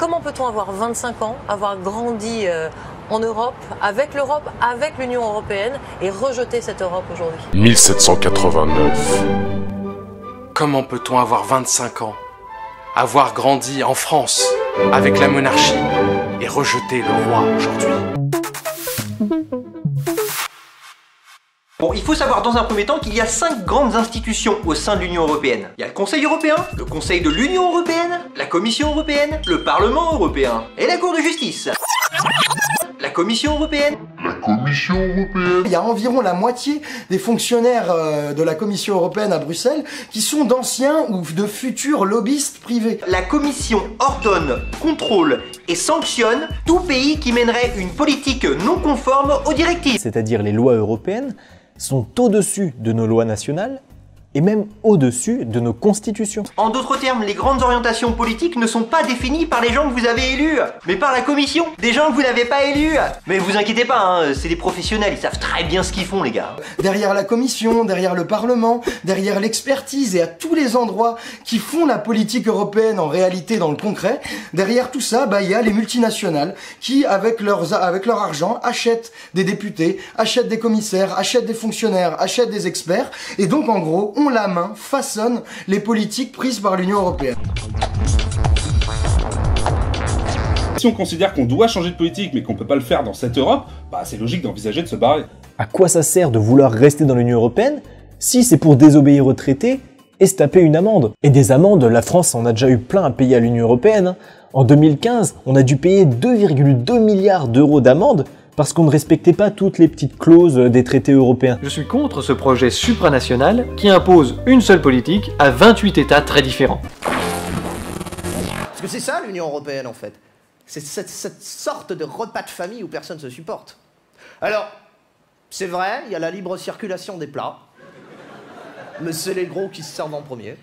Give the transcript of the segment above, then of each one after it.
Comment peut-on avoir 25 ans, avoir grandi en Europe, avec l'Union européenne, et rejeter cette Europe aujourd'hui? 1789. Comment peut-on avoir 25 ans, avoir grandi en France, avec la monarchie, et rejeter le roi aujourd'hui? Bon, il faut savoir dans un premier temps qu'il y a 5 grandes institutions au sein de l'Union européenne. Il y a le Conseil européen, le Conseil de l'Union européenne, la Commission européenne, le Parlement européen et la Cour de justice. La Commission européenne. Il y a environ la moitié des fonctionnaires de la Commission européenne à Bruxelles qui sont d'anciens ou de futurs lobbyistes privés. La Commission ordonne, contrôle et sanctionne tout pays qui mènerait une politique non conforme aux directives. C'est-à-dire les lois européennes sont au-dessus de nos lois nationales et même au-dessus de nos constitutions. En d'autres termes, les grandes orientations politiques ne sont pas définies par les gens que vous avez élus, mais par la Commission, des gens que vous n'avez pas élus. Mais vous inquiétez pas, hein, c'est des professionnels, ils savent très bien ce qu'ils font les gars. Derrière la Commission, derrière le Parlement, derrière l'expertise et à tous les endroits qui font la politique européenne en réalité dans le concret, derrière tout ça, il y a les multinationales qui, avec leur argent, achètent des députés, achètent des commissaires, achètent des fonctionnaires, achètent des experts, et donc en gros, ont la main, façonnent les politiques prises par l'Union européenne. Si on considère qu'on doit changer de politique mais qu'on peut pas le faire dans cette Europe, c'est logique d'envisager de se barrer. À quoi ça sert de vouloir rester dans l'Union européenne si c'est pour désobéir aux traités et se taper une amende? Et des amendes, la France en a déjà eu plein à payer à l'Union européenne. En 2015, on a dû payer 2,2 milliards d'euros d'amende parce qu'on ne respectait pas toutes les petites clauses des traités européens. Je suis contre ce projet supranational qui impose une seule politique à 28 États très différents. Parce que c'est ça l'Union européenne en fait. C'est cette sorte de repas de famille où personne ne se supporte. Alors, c'est vrai, il y a la libre circulation des plats, mais c'est les gros qui se servent en premier.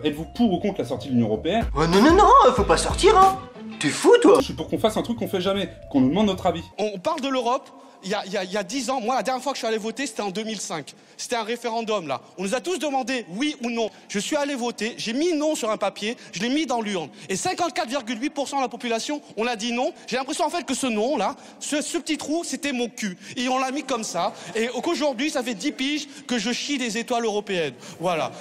Êtes-vous pour ou contre la sortie de l'Union européenne? Non, faut pas sortir hein. T'es fou toi? Je suis pour qu'on fasse un truc qu'on fait jamais, qu'on nous demande notre avis. On parle de l'Europe, il y a 10 ans, moi la dernière fois que je suis allé voter c'était en 2005. C'était un référendum là. On nous a tous demandé oui ou non. Je suis allé voter, j'ai mis non sur un papier, je l'ai mis dans l'urne. Et 54,8% de la population, on a dit non. J'ai l'impression en fait que ce non là, ce petit trou, c'était mon cul. Et on l'a mis comme ça. Et qu'aujourd'hui ça fait 10 piges que je chie des étoiles européennes. Voilà.